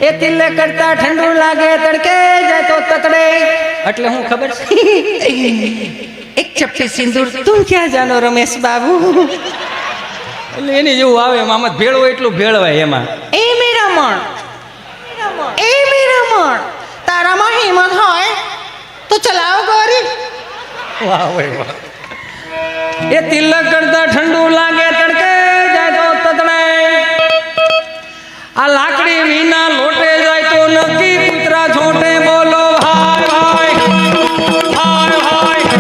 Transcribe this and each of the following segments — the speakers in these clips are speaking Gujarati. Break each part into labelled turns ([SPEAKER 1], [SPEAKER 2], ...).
[SPEAKER 1] એ તિલક કરતા ઠંડુ લાગે તડકે જાય તો તકડે એટલે હું ખબર છે એક ચપટી સિંદૂર તું ક્યાં જાનો રમેશ બાબુ એટલે એની જેવું આવે એમાં આમાં ભેળ હોય એટલું ભેળવાય એમાં એ મીરામણ તારામાં હિંમત હોય તો ચલાવ ગોરી વાહ વાહ એ તિલક કરતા ઠંડુ લાગે તડકે જાય તો તતડે આ લાકડી વિના લોટે જાય તો નક્કી કૂતરા છોટે બોલો હાય હાય હાય હાય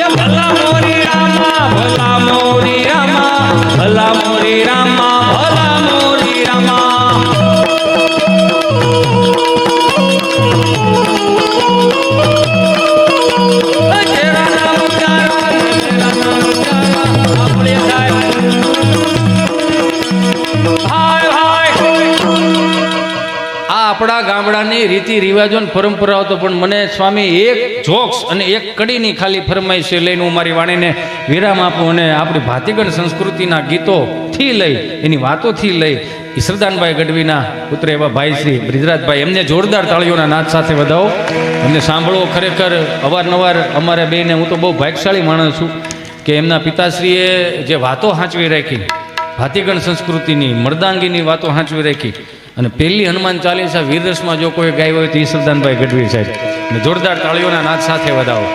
[SPEAKER 1] એ ભલા મોરી રામા ભલા મોરી રામા ભલા મોરી રામા ભલા મોરી રામા આપણા ગામડાની રીતિ રિવાજો ને પરંપરાઓ તો પણ મને સ્વામી એક જોક્સ અને એક કડીની ખાલી ફરમાઈશ લઈને હું મારી વાણીને વિરામ આપું અને આપણી ભાતીગળ સંસ્કૃતિના ગીતોથી લઈ એની વાતોથી લઈ ઈશ્વરદાનભાઈ ગઢવીના પુત્ર એવા ભાઈ શ્રી બ્રિજરાજભાઈ એમને જોરદાર તાળીઓના નાદ સાથે વધાવો. એમને સાંભળવો ખરેખર અવારનવાર અમારે બેને હું તો બહુ ભાગ્યશાળી માણસ છું કે એમના પિતાશ્રીએ જે વાતો સાચવી રાખી ભાતીગળ સંસ્કૃતિની મર્દાંગીની વાતો સાચવી રાખી અને પહેલી હનુમાન ચાલીસા વીરરસમાં જો કોઈ ગાય હોય તો ઈશ્વરદાનભાઈ ગઢવી સાહેબ અને જોરદાર તાળીઓના નાદ સાથે વધાવો.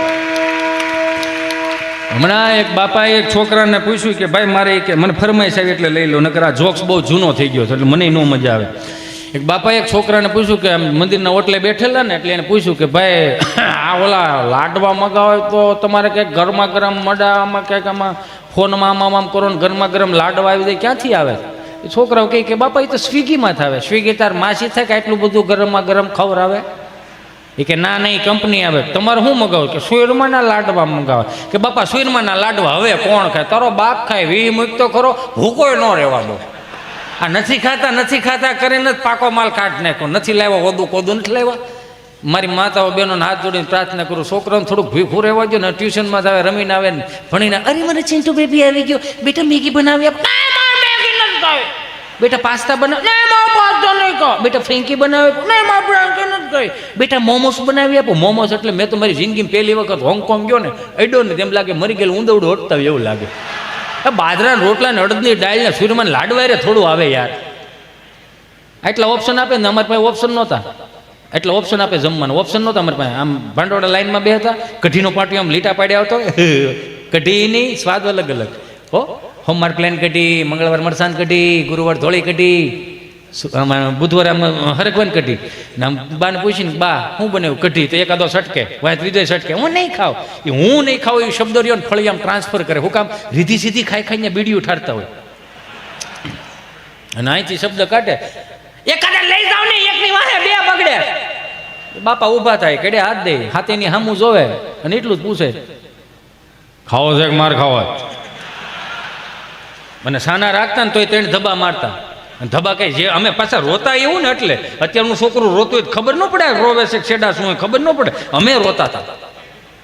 [SPEAKER 1] હમણાં એક બાપાએ એક છોકરાને પૂછ્યું કે ભાઈ મારે કે મને ફરમાઈશ આવી એટલે લઈ લો નકર આ જોક્સ બહુ જૂનો થઈ ગયો એટલે મને ન મજા આવે. એક બાપાએ એક છોકરાને પૂછ્યું કે મંદિરના ઓટલે બેઠેલા ને એટલે એને પૂછ્યું કે ભાઈ આ ઓલા લાડવા મગાવે તો તમારે કંઈક ગરમા ગરમ મડામાં ક્યાંક આમાં ફોનમાં આમ કરો ને ગરમા ગરમ લાડવા આવી જાય ક્યાંથી આવે? છોકરાઓ કહે કે બાપા એ તો સ્વિગીમાં થાવે. સ્વિગી તાર માસી થાય કે આટલું બધું ગરમમાં ગરમ ખવડાવે? એ કે ના નહીં કંપની આવે. તમારે શું મગાવો? કે સુરમાના લાડવા મગાવે. કે બાપા સુરમાના લાડવા હવે કોણ ખાય? તારો બાપ ખાય વી મૂક તો ખરો ભૂકોય ન રહેવા દો. આ નથી ખાતા કરીને જ પાકો માલ કાઢ નાખો. નથી લાવ્યા ઓદું કોદું નથી લાવ્યા. મારી માતાઓ બહેનોને હાથ જોડીને પ્રાર્થના કરું છોકરાને થોડુંક ભીખું રહેવા દો ને ટ્યુશનમાં આવે રમીને આવે ને ભણીને અરે મને ચિંટુ બેબી આવી ગયો બેટા મેગી બનાવી આપ. બેટા પાસ્તા બનાવ નહીં કહો. બેટા ફ્રેન્કી બનાવે નહીં બેટા મોમોસ બનાવી આપો. મોમોસ એટલે મેં તો મારી જિંદગીમાં પહેલી વખત હોંગકોંગ ગયો ને અડ્યો ને તેમ લાગે મરી ગયેલું ઊંધવડું હોટતા એવું લાગે. બાજરાના રોટલા ને અડદની ડાળ ને સૂરમાં લાડવારે થોડું આવે યાર. આટલા ઓપ્શન આપે ને અમારી પાસે ઓપ્શન નહોતા. એટલે ઓપ્શન આપે જમવાનું ઓપ્શન નહોતા અમારી પાસે. આમ ભાંડોળા લાઈનમાં બે હતા. કઢીનો પાટિયો આમ લીટા પાડ્યા આવતો કઢીની સ્વાદ અલગ અલગ હો. સોમવાર પ્લેન કઢી, મંગળવાર મરસાન કઢી, ગુરુવાર ધોળી કઢી, બુધવાર આમ હરગવન કઢી. આમ બાને પૂછીને બા હું બનાવ્યું કઢી તો એકાદો સટકે વાય ત્રીજો સટકે હું નહીં ખાવ. એ હું નહીં ખાવ એ શબ્દ રહ્યો ને ફળી આમ ટ્રાન્સફર કરે. હું કામ રીધી સીધી ખાઈને બીડીયું ઠારતા હોય અને અહીંથી શબ્દ કાઢે એકાદા લઈ જાવ ને એકની વાહે બે બગડે. બાપા ઊભા થાય કડે હાથ દે હાથેની સામું જોવે અને એટલું જ પૂછે ખાવો છે કે માર ખાવો? અને સાના રાખતા ને તોય તેને ધબા મારતા. ધબા કઈ જે અમે પાછા રોતા એવું ને એટલે અત્યારનું છોકરું રોતું હોય ખબર ન પડે રોવે છે છેડા શું હોય ખબર ન પડે. અમે રોતા હતા.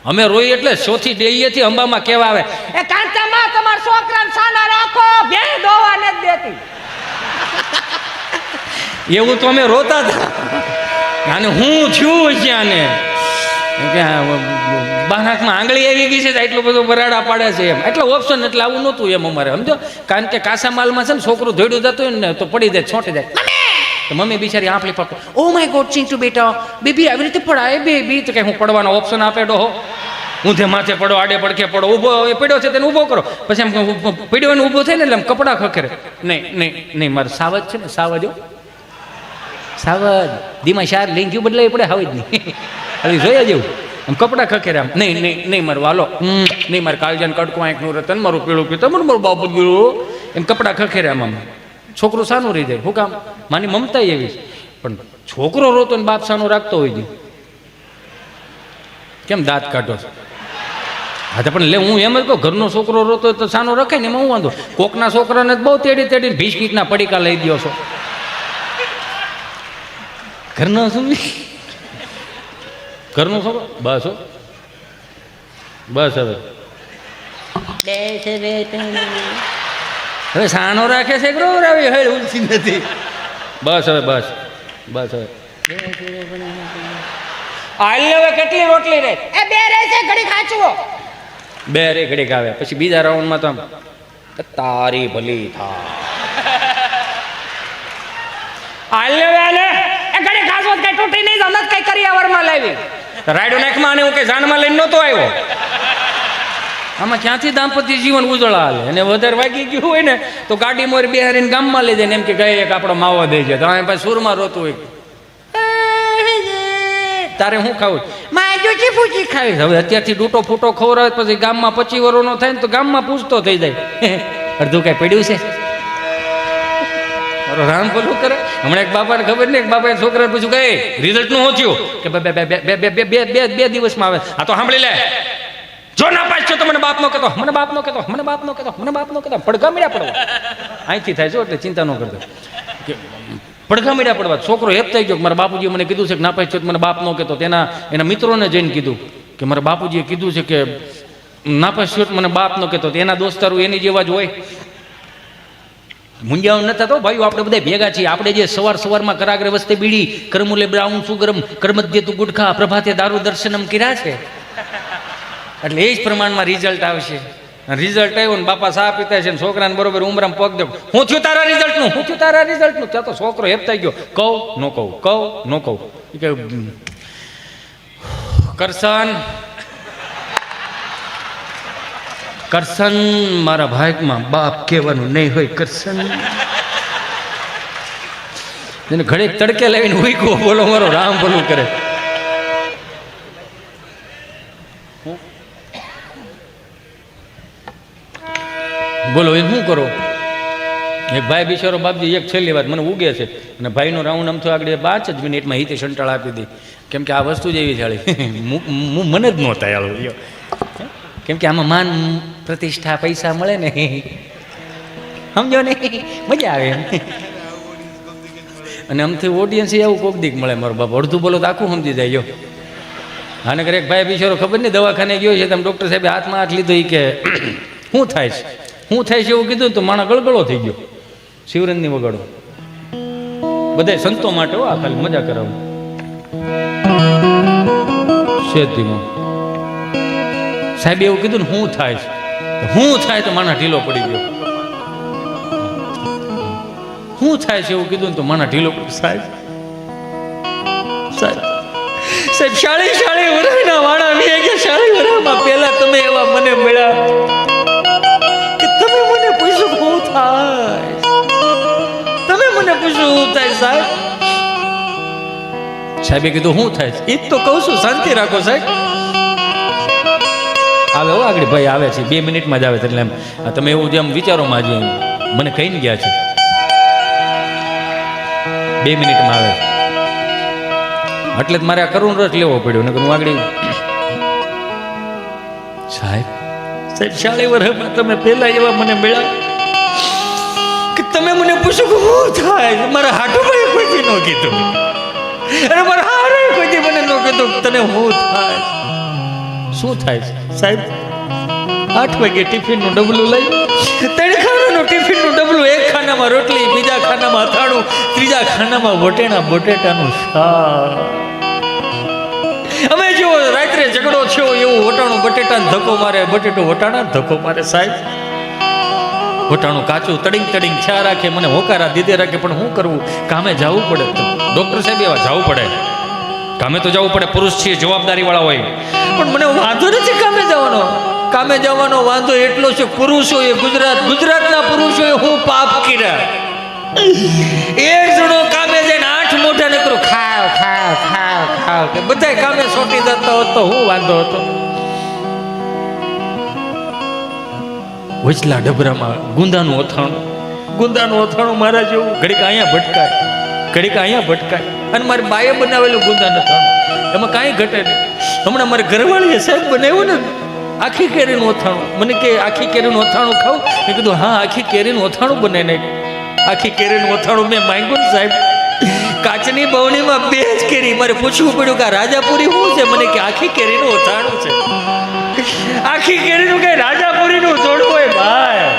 [SPEAKER 1] અમે રોઈ એટલે ચોથી ડેલીએથી અંબામાં કેવા આવે એ કાંતામાં તમારા છોકરાને સાના રાખો બે દોવા ન દેતી. એવું તો અમે રોતા હતા. અને હું છું જ્યાં બાનાકમાં આંગળી આવી ગઈ છે એટલું બધું બરાડા પાડે છે એમ. એટલે ઓપ્શન એટલે આવું નહોતું એમ અમારે સમજો. કારણ કે કાસા માલમાં છે ને છોકરું ધોડ્યું જતું હોય ને તો પડી જાય છોટી જાય તો મમ્મી બિચારી આંપલી પકડો ઓ માય ગોડ ચિંટુ બેટા બેબી આવી રીતે પડાય બેબી તો કે હું પડવાનો ઓપ્શન આપે ડોહો. ઊંધે માથે પડો આડે પડખે પડો ઊભો એ પડ્યો છે તેને ઊભો કરો. પછી એમ પડ્યો ને ઊભો થાય ને એટલે એમ કપડાં ખખેરે. નહીં મારે સાવજ છે ને સાવજ દીમાં શાર લઈને ગયું બદલાવી પડે હાવ જ નહીં હવે જોયા જેવું આમ કપડાં ખખેરે આમ નહીં મારું વાલો નહીં મારે કાળજાને કડકો આંખનું રતન મારું પીળું પીતો મારું બાપુ ગયું એમ કપડાં ખખેરે આમ છોકરું સાનું રહી જાય. હું કામ માની મમતા એવી પણ છોકરો રોતો ને બાપ સાનું રાખતો હોય છે કેમ દાંત કાઢો છો? હા પણ લે હું એમ જ કહું ઘરનો છોકરો રોતો હોય તો સાનો રખાય ને એમાં હું વાંધો. કોકના છોકરાને બહુ તેડીને બિસ્કીટના પડીકા લઈ દો છો. ઘરનો શું ઘરનો છોકરો બસ બસ હવે સાનો રાખે છે ઉલસી નથી બસ હવે બસ બસ હવે હાલ હવે કેટલી રોટલી રે?
[SPEAKER 2] એ બે રહે છે ઘડી ખાચવો.
[SPEAKER 1] બે રે ઘડીક આવે પછી બીજા રાઉન્ડમાં તો આમ તારી ભલી થા
[SPEAKER 2] હાલ હવે હાલે એ ઘડી ખાચવો કઈ તૂટી નહીં જાવ, કઈ કરિયાવરમાં લાવી
[SPEAKER 1] રાયડો નાખમાં અને હું કઈ જાનમાં લઈને નહોતો આવ્યો. આમાં ક્યાંથી દાંપત્ય જીવન ઉજળા હાલે? અને વધારે વાગી ગયું હોય ને તો ગાડી મોર બેહારીને ગામમાં લઈ જાય ને એમ કે ગઈ એક આપણો માવો દઈ જાય તો અહીં પાછું સુરમાં રોતું હોય તારે શું ખાવું?
[SPEAKER 2] માજુચી ફૂચી ખાવી.
[SPEAKER 1] હવે અત્યારથી ડૂટો ફૂટો ખવડાવે પછી ગામમાં 25 વર્ષનો થાય ને તો ગામમાં પૂછતો થઈ જાય અડધું કઈ પડ્યું છે? રામ બોલું કરે. હમણાં એક બાપાને ખબર નહીં, એક બાપાએ છોકરાને પૂછ્યું કે રિઝલ્ટ નું શું થયું? કે બે દિવસમાં આવે. આ તો સાંભળી લે, જો ના પાસ છો તો મને બાપ નો કહેતો, મને બાપ નો કહેતો, મને બાપ નો કહેતો, મને બાપ નો કહેતો. પડઘા મીડા પડવા અહીંથી થાય છો એટલે ચિંતા ન કરતો. પડઘા મીડા પડવા છોકરો હેપ થઈ ગયો. મારા બાપુજીએ મને કીધું છે કે ના પાસ છો તો મને બાપ નો કહેતો. એના મિત્રોને જઈને કીધું કે મારા બાપુજીએ કીધું છે કે ના પાસ છો તો મને બાપ નો કહેતો. એના દોસ્તારો એની જેવા જ હોય. મુંજાવ નતા તો ભાઈઓ આપણે બધા ભેગા છીએ. આપણે જે સવારમાં કરાગ્રે વસ્તે બીડી, કરમુલે બ્રાઉન સુગરમ, કરમધ્ય તું ગુટખા, પ્રભાતે દારૂ દર્શનમ કર્યા છે. એટલે એ જ પ્રમાણમાં રિઝલ્ટ આવશે. રિઝલ્ટ આવ્યું ને બાપા સા પીતા છે ને છોકરાને બરોબર ઉમરામાં પગ દે. હું થયું તારા રિઝલ્ટનું, હું થયું તારા રિઝલ્ટનું. ત્યાં તો છોકરો હેપ થઈ ગયો. કહું નો કહું, કહું નો કહું. કે કરશન મારા ભાગમાં બાપ કહેવાનું નહીં હોય. કરશન એને ઘડે તડકે લાવીને ઉઈકો બોલો મારો રામ બોલું કરે. બોલો એ શું કરો? એક ભાઈ બિચારો બાપજી એક છેલ્લી વાત મને ઉગે છે અને ભાઈનો રાઉન્ડ આમ તો આગળ 5 જ મિનિટમાં હિતે સંટાળ આપી દી. કેમ કે આ વસ્તુ જ એવી ચાલી મને જ નહોતા યાર. કેમ કે આમાં માન પ્રતિષ્ઠા પૈસા મળે ને, સમજો ને, મજા આવે એમ. અને આમથી ઓડિયન્સ એવું કોક દીક મળે. મારો બાપ અડધું બોલો તો આખું સમજી જાય. આને કરે એક ભાઈ બિચારો ખબર નહીં દવાખાને ગયો છે, તમે ડૉક્ટર સાહેબે હાથમાં હાથ લીધો. એ કે શું થાય છે, શું થાય છે એવું કીધું તો માણસ ગળગળો થઈ ગયો. શિવરંજની વગાડો બધા સંતો માટે હો, આ ખાલી મજા કરાવું શેતીમાં. સાહેબ એવું કીધું ને શું થાય છે, શું થાય તો માણસ ઢીલો પડી ગયો. શું થાય છે એવું કીધું ને તો માણસ ઢીલો પડી. સાહેબ શાળી વરાના વાળા મે કે શાળી વરામાં પહેલા તમે એવા મને મળ્યા કે તમે મને પૂછ્યું શું થાય, તમે મને પૂછ્યું શું થાય. સાહેબે કીધું શું થાય? એ તો કહું છું, શાંતિ રાખો સાહેબ. આવે હો આગળ ભાઈ આવે છે, 2 મિનિટમાં જ આવે છે. એટલે એમ તમે એવું જેમ વિચારોમાં જ મને કહીને ગયા છે 2 મિનિટમાં આવે છે. એટલે જ મારે આ કરુણ રસ લેવો પડ્યો. નકર હું આગળ સાહેબ શાળી વર્ષમાં તમે પહેલા એવા મને મળ્યા કે તમે મને પૂછ્યું કે શું થાય. મારા હાટુભાઈ કોઈથી ન કીધું, અરે મારા હારે કોઈથી મને ન કીધું તને શું થાય. શું થાય સાહેબ? 8 વાગે ટિફિનનું ડબલું લઈ, 3 ખાનાનું ટિફિનનું ડબલું, 1 ખાનામાં રોટલી, બીજા ખાનામાં અથાણું, ત્રીજા ખાનામાં બટેટાનું શાક. અમે જો રાત્રે ઝઘડો થયો એવું વટાણું બટેટાને ધક્કો મારે, બટેટું વટાણા ધક્કો મારે. સાહેબ વટાણું કાચું તડીંગ છા રાખે, મને હોકારા દીધે રાખે. પણ શું કરવું? કામે જવું પડે. ડૉક્ટર સાહેબ એવા જવું પડે, કામે તો જવું પડે. પુરુષ છીએ, જવાબદારી વાળા હોય. પણ મને વાંધો નથી કામે જવાનો. કામે જવાનો વાંધો એટલો છે, પુરુષોએ ગુજરાતના પુરુષોએ હું પાપ કર્યા. એક જણો કામે જઈને 8 મોઢા નકરું ખાવ કે બધા કામે સોટી જતા હોત તો હું વાંધો હતો. વચલા ડબરામાં ગુંદાનું અથાણું મારા જેવું ઘડીક અહીંયા ભટકાય. અને મારી બાએ બનાવેલું ગુંદાનું અથાણું, એમાં કાંઈ ઘટે નહીં. હમણાં મારે ઘરવાળીએ સાહેબ બનાવ્યું ને આખી કેરીનું અથાણું. મને કે આખી કેરીનું અથાણું ખાવ? મેં કીધું હા, આખી કેરીનું અથાણું બનાવી નાખ. આખી કેરીનું અથાણું મેં માંગ્યું ને સાહેબ, કાચની બવણીમાં 2 જ કેરી. મારે પૂછવું પડ્યું કે રાજાપુરી શું છે? મને કે આખી કેરીનું અથાણું છે. આખી કેરીનું કઈ રાજાપુરીનું જોડવું હોય ભાઈ?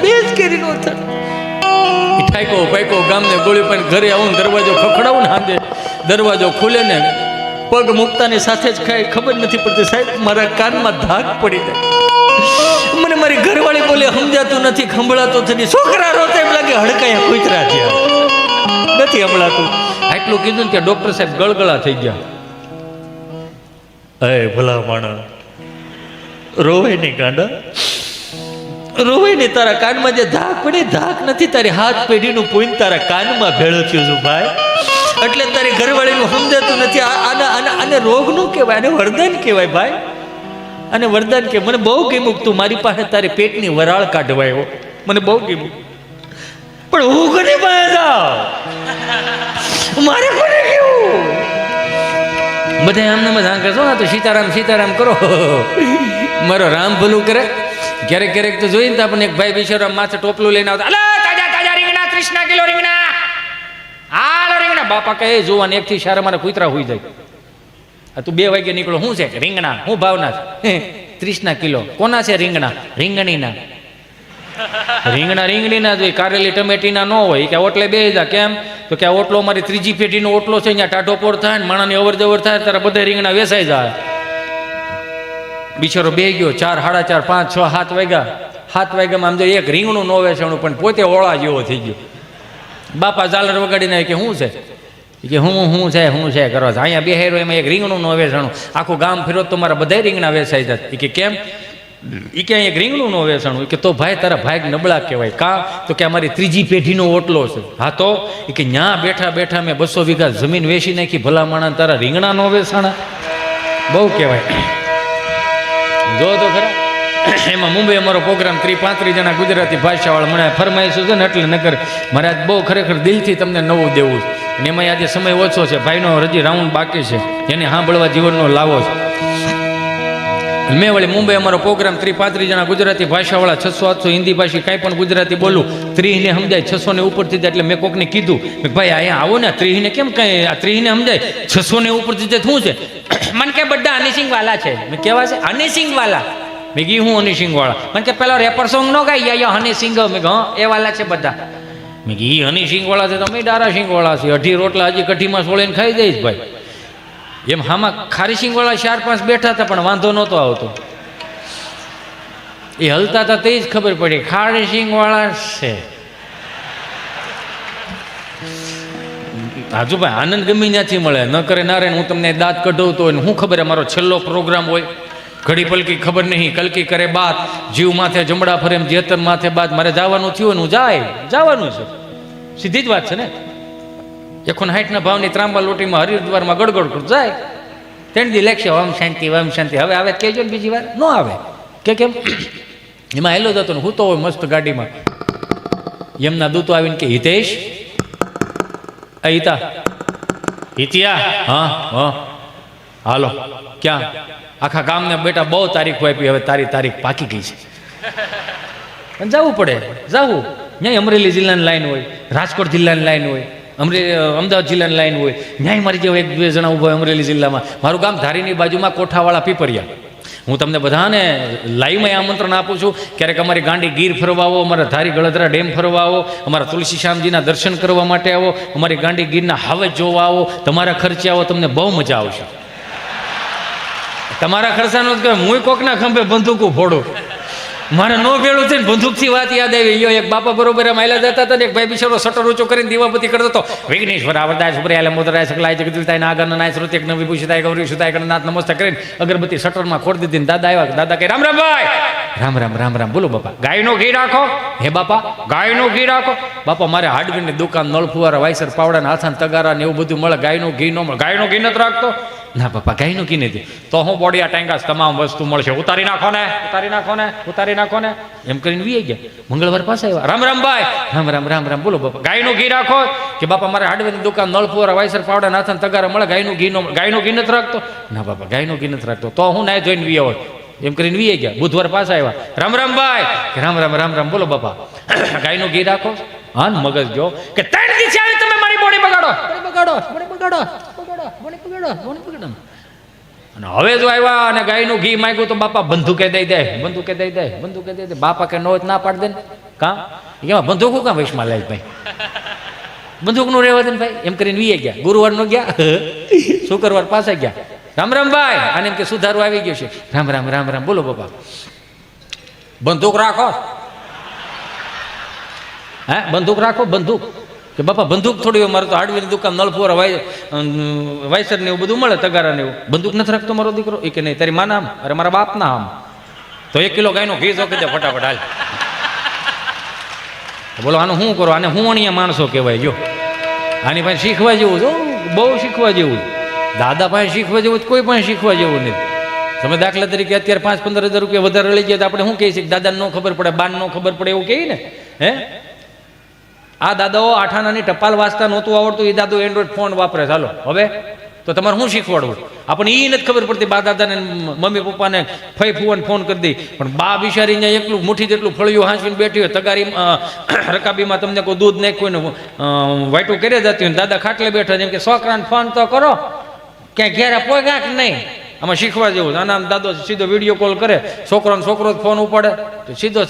[SPEAKER 1] 2 જ કેરીનું અથાણું. ઠાકો પાકો ગામને ગોળી પણ ઘરે આવું ને દરવાજો ખખડાવું ને હાંજે દરવાજો ખુલે ને પગ મૂકતાની સાથે જ કાંઈ ખબર નથી પડતી સાહેબ મારા કાનમાં ધાક પડી જાય મને મારી ઘરવાળી બોલે સમજાતું નથી સંભળાતું નથી છોકરા રોતા એમ લાગે હડકાયા કૂતરા થયા નથી સંભળાતું આટલું કીધું ને ત્યાં ડોક્ટર સાહેબ ગળગળા થઈ ગયા અરે ભલા માણસ રોવાય નહીં ગાંડા રોવાય નહીં તારા કાનમાં જે ધાક પડી ધાક નથી તારી હાથ પેઢીનું પોઈન્ટ તારા કાનમાં ભેળો થયો છું ભાઈ એટલે તારી ઘરવાળીનું સમજાતું નથી આને રોગ નું કહેવાય આને વરદાન કહેવાય ભાઈ અને વરદાન કે મને બહુ ગમ્યું તું મારી પાસે તારી પેટની વરાળ કાઢવાયો મને બહુ ગમ્યું પણ હું કોને પાસે જાઉં મારે કોને કેવું બધા આમને મજા કરશો ને તો સીતારામ સીતારામ કરો મારો રામ ભલું કરે ક્યારેક ક્યારેક તો જોઈને તો આપણને એક ભાઈ બિચારો માથે ટોપલું લઈને આવતા અલા તાજા તાજા રીંગણા 30 કિલો રીંગણા હાલો રીંગણા બાપા કહે જોવાને એકથી શાર મારા કૂતરા હોઈ જાય આ તું 2 વાગે નીકળો શું છે રીંગણા હું ભાવના 30 કિલો કોના છે રીંગણા રીંગણીના રીંગણીના જોઈએ કારેલી ટમેટીના ન હોય કે ઓટલે બે જા કેમ તો કે આ ઓટલો મારી ત્રીજી પેઢીનો ઓટલો છે અહીંયા ટાઢો પોર થાય ને માણાની અવર જવર થાય ત્યારે બધા રીંગણા વેસાઈ જાય બિચારો બે ગયો 4, 4:30, 5, 6, 7 વાગ્યા 7 વાગ્યામાં આમ જો એક રીંગણું નો વેચાણું પણ પોતે ઓળા જેવો થઈ ગયો બાપા ઝાલર વગાડીને કે શું છે કે હું છે કરવા અહીંયા બેહેરો એમાં એક રીંગણું નો વેચાણું આખું ગામ ફેરો તો મારા બધા રીંગણા વેચાઈ જાય કે કેમ એ કે એક રીંગણું નો વેચાણું કે તો ભાઈ તારા ભાઈ નબળા કહેવાય કા તો કે અમારી ત્રીજી પેઢીનો ઓટલો છે હા તો એ કે ન્યા બેઠા બેઠા મેં 200 વીઘા જમીન વેચી નાખી ભલા માણા તારા રીંગણા નો વેચાણા બહુ કહેવાય જો તો ખરા એમાં મુંબઈ અમારો પ્રોગ્રામ 30-35 જણા ગુજરાતી ભાષાવાળા મને ફરમાઈશું છે ને એટલે નગર મારે આજ બહુ ખરેખર દિલથી તમને નવું દેવું છે અને એમાં આજે સમય ઓછો છે ભાઈનો હજી રાઉન્ડ બાકી છે એને સાંભળવા જીવનનો લાવો છે મેં વળી મુંબઈ અમારો પ્રોગ્રામ 30-35 જણા ગુજરાતી ભાષાવાળા 600-800 હિન્દી ભાષી કાંઈ પણ ગુજરાતી બોલું 30 ને સમજાય 600 ને ઉપરથી જાય એટલે મેં કોકને કીધું ભાઈ અહીંયા આવો ને 30 ને કેમ કાંઈ આ 30 ને સમજાય 600 ને ઉપરથી જાય શું છે મને કે બધા હનીસિંગ વાલા છે મેં કેવા છે હનીસિંગ વાલા મેં કી હું હનીસિંગ વાળા મને કે પેલો રેપર સોંગ નો ગાઈ હનીસિંગ મેં હા એ વાલા છે બધા મેં કી હનીસિંગ વાળા છે તમે ડારા સિંગ વાળા છે 18 રોટલા હજી કઢીમાં સોળીને ખાઈ જઈશ ભાઈ એમ હામાં ખારી સિંગ વાળા 4-5 બેઠા હતા પણ વાંધો નહોતો આવતો એ હલતા હતા તે જ ખબર પડી ખારી સિંગ વાળા છે હાજુ ભાઈ આનંદ ગમી ત્યાંથી મળે ન કરે ના રે હું તમને દાંત કઢાવતો હોય હું ખબર મારો છેલ્લો પ્રોગ્રામ હોય ઘડી પલકી ખબર નહીં કલકી કરે બાત જીવ માથે જમડા ફરે એમ જેતર માથે બાત મારે જવાનું થયું હું જવાનું છે સીધી જ વાત છે ને 160 ભાવની ત્રાંબા લોટીમાં હરિદ્વારમાં ગડગડ કર જાય 3 દી લેખશે ઓમ શાંતિ હવે આવે કહેજો ને બીજી વાર ન આવે કે કેમ એમાં હેલો જતો ને હું તો હોય મસ્ત ગાડીમાં એમના દૂતો આવીને કે હિતેશ હિતિયા હા હાલો ક્યાં આખા ગામને બેટા બહુ તારીખો આપી હવે તારી તારીખ પાકી ગઈ છે પણ જવું પડે જવું ત્યાં અમરેલી જિલ્લાની લાઈન હોય રાજકોટ જિલ્લાની લાઈન હોય અમદાવાદ જિલ્લાની લાઈન હોય ન્યાય મારી જેવા 1-2 જણા ઊભા હોય અમરેલી જિલ્લામાં મારું ગામ ધારીની બાજુમાં કોઠાવાળા પીપરિયા હું તમને બધાને લાઈવમાં આમંત્રણ આપું છું ક્યારેક અમારી ગાંડી ગીર ફરવા આવો અમારા ધારી ગળધરા ડેમ ફરવા આવો અમારા તુલસી શ્યામજીના દર્શન કરવા માટે આવો અમારી ગાંડી ગીરના હાવજ જોવા આવો તમારા ખર્ચે આવો તમને બહુ મજા આવશે તમારા ખર્ચાનો જ કહે હું કોકના ખંભે બંદૂકો ફોડું મારે નો ભેળું થઈને બંદૂકથી વાત યાદ આવી યો એક બાપા બરોબર માયલા જતા હતા ને એક ભાઈ બિચારો શટર ઊંચો કરીને દીવાબત્તી કરતો હતો વિઘ્નેશ્વર આવરદાય સુપ્રિયાલે મોદરાય સકલાય જગદીતાય નાગન નાય શ્રુતિ એક નવી પૂછતાય ગૌરી સુતાય ગણનાથ નમસ્તે કરીને અગરબત્તી શટરમાં ખોડી દીધી દાદા આવ્યા દાદા કહે રામ રામ ભાઈ રામ બોલો બાપા ગાયનું ઘી રાખો હે બાપા ગાયનું ઘી રાખો બાપા મારે હાર્ડવેરની દુકાન નળ ફુવારા વાયસર પાવડા હાથાન તગારા ને એવું બધું મળે ગાયનું ઘી ન મળે ગાયનું ઘી નથી રાખતો ના બાપા ગાયનું ઘી નથી તો હું બોડિયા ટાંગાસ તમામ વસ્તુ મળશે ઉતારી નાખો ને એમ કરીને વી ગયા મંગળવાર પાસે આવ્યા રામ ભાઈ રામ બોલો બાપા ગાયનું ઘી રાખો કે બાપા મારે હાર્ડવેરની દુકાન નળ ફુવારા વાયસર પાવડા હાથાન તગારા મળે ગાયનું ઘી નથી રાખતો ના બાપા ગાયનું ઘી નથી રાખતો તો હું ના જોઈને વી હોય એમ કરીને વી ગયા બુધવાર પાસે આવ્યા રામ ભાઈ રામ બોલો બાપા ગાયનું ઘી રાખો હા મગજ જો કે 3 દિવસ આવી તમે મારી બોડી બગાડો અને હવે જો આવ્યા અને ગાયનું ઘી માંગ્યું તો બાપા બંદૂકે દઈ દે બાપા કે નો ના પાડ દે ને કા એમાં બંદૂક કાં વૈશમાં લાય ભાઈ, બંદૂકનું રહેવા દે ને ભાઈ, એમ કરીને વીએ ગયા. ગુરુવારનો ગયા, શુક્રવાર પાછા ગયા. રામ રામ ભાઈ, આને એમ કે સુધારો આવી ગયો છે. રામ રામ રામ રામ, બોલો બાપા. બંદૂક રાખો, હા બંદૂક રાખો, બંદૂક. કે બાપા બંદૂક થોડી, મારે તો હાર્ડવેરની દુકાન નળપુરા વાયસર ને એવું બધું મળે, તગારા ને એવું. બંદૂક નથી રાખતો મારો દીકરો? એ કે નહીં, તારી માના આમ, અરે મારા બાપના આમ. તો 1 કિલો ગાયનો ઘી જો કીધે ફટાફટ હાલ. બોલો આનું શું કરો? આને હું અણિયા માણસો કહેવાય. જો આની પાસે શીખવા જેવું, જો બહુ શીખવા જેવું. દાદા પાસે શીખવા જેવું કોઈ પણ શીખવા જેવું નથી. તમે દાખલા તરીકે અત્યારે 5-15 હજાર રૂપિયા વધારે લઈ ગયા તો આપણે શું કહીએ છીએ? દાદાને ન ખબર પડે, બાને ન ખબર પડે એવું કહીએ ને. હે, આ દાદાઓ 8 આનાની ટપાલ વાંચતા નહોતું આવડતું, એ દાદો એન્ડ્રોઈડ ફોન વાપરે. ચાલો હવે તો તમારે શું શીખવાડવું? આપણને એ નથી ખબર પડતી. બા દાદાને મમ્મી પપ્પાને ફઈ ફુવાને ફોન કરી દઈ, પણ બા બિચારી અહીંયા એકલું મુઠ્ઠી જેટલું ફળિયું હાંચવીને બેઠી હોય, તગારી રકાબીમાં તમને કોઈ દૂધ નાખ્યું ને વાઈટું કરી જતી હોય, દાદા ખાટલે બેઠા જેમ કે છોકરાને ફોન તો કરો, ક્યાંય ઘેરા પોગ્યા કે નહીં. આમાં શીખવા જેવું. આના દાદો સીધો વિડીયો કોલ કરે, છોકરો ફોન ઉપાડે તો સીધો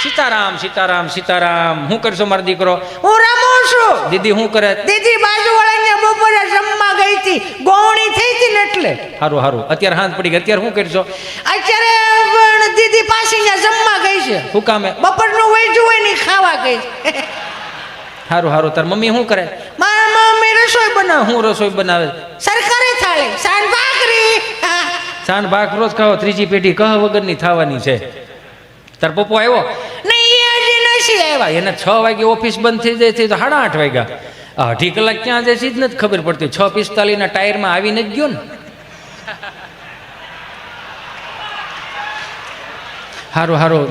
[SPEAKER 1] સીતારામ સીતારામ સીતારામ. શું કરશો મારો દીકરો?
[SPEAKER 2] હું રમું છું.
[SPEAKER 1] દીદી શું કરે?
[SPEAKER 2] દીદી બાજુવાળાને બપોરે જમવા ગઈ હતી, ગોવણી થઈ હતી ને એટલે.
[SPEAKER 1] હારું હારું. અત્યારે હાથ પડી ગઈ, અત્યારે શું કરશો?
[SPEAKER 2] અત્યારે પણ દીદી પાછી ત્યાં જમવા ગઈ છે.
[SPEAKER 1] શું કામે?
[SPEAKER 2] બપોરનું વૈજું હોય ને ખાવા ગઈ છે.
[SPEAKER 1] હારું હારું. તાર મમ્મી શું કરે?
[SPEAKER 2] મારા મમ્મી રસોઈ બનાવે.
[SPEAKER 1] હું રસોઈ બનાવે?
[SPEAKER 2] સરકારી થાળી, સાંજ ભાખરી.
[SPEAKER 1] સાંજ ભાખ રોજ ખાઓ, ત્રીજી પેઢી કહ વગરની થવાની છે. તાર પપ્પો આવ્યો
[SPEAKER 2] નહીં? હજી નથી આવ્યા.
[SPEAKER 1] એને 6 વાગે ઓફિસ બંધ થઈ જાય છે તો 8:30 વાગ્યા. 2.5 કલાક ક્યાં જાય છે જ નથી ખબર પડતી. 6:45 ના ટાયરમાં આવીને જ ગયો ને. હારું હારું.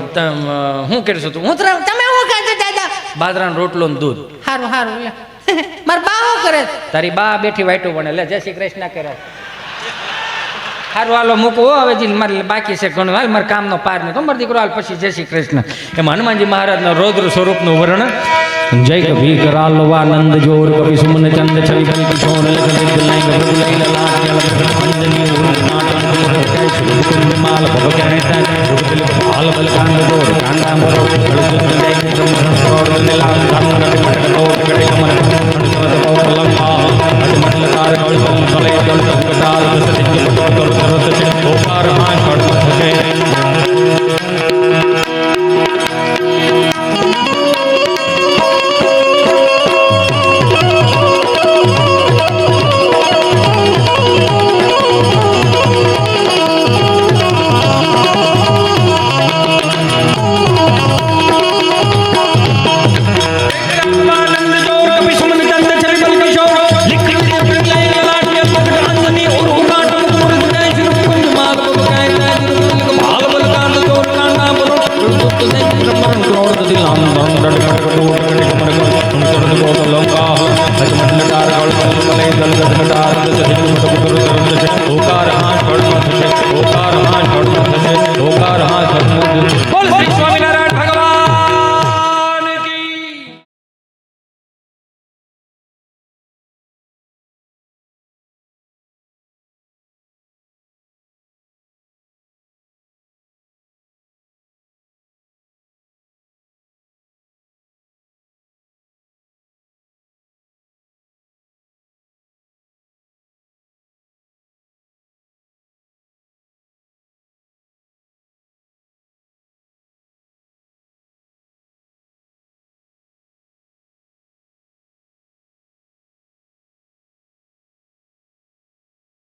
[SPEAKER 1] શું કરશો તું?
[SPEAKER 2] હું તમે શું ખાધો દાદા?
[SPEAKER 1] બાજરાનો રોટલો ને દૂધ.
[SPEAKER 2] હારું હારું. મારા બા શું કરે?
[SPEAKER 1] તારી બા બેઠી વાઈટો બને. લે જય શ્રી કૃષ્ણ કરે. હારું હાલો મૂકવો હવે, જી મારે બાકી છે ઘણું. હાલ મારે કામનો પાર નહીં. તમારો દીકરો હાલ પછી જય શ્રી કૃષ્ણ. એમાં હનુમાનજી મહારાજના રૌદ્ર સ્વરૂપનું વર્ણન. જય કભી કરાલવાનંદ જોર કભી સુમન ચંદ છવિ બલ કિશોર લખન લઈ પ્રભુ લઈ લાલ અંજની ઉન્નાટ માલ ભગવાન હાલ બલ કાંડ જોર કાંડા મરો કળજુત જય બ્રહ્મ સ્વર લાલ કાંડ મટક દોર ગડે કમર સંત લંકા મટલકાર કળ સલે જલ સંકટાલ સત્ય તોર સરત છે ઓકાર માં છડ છે. બોલ શ્રી સ્વામિનારાયણ.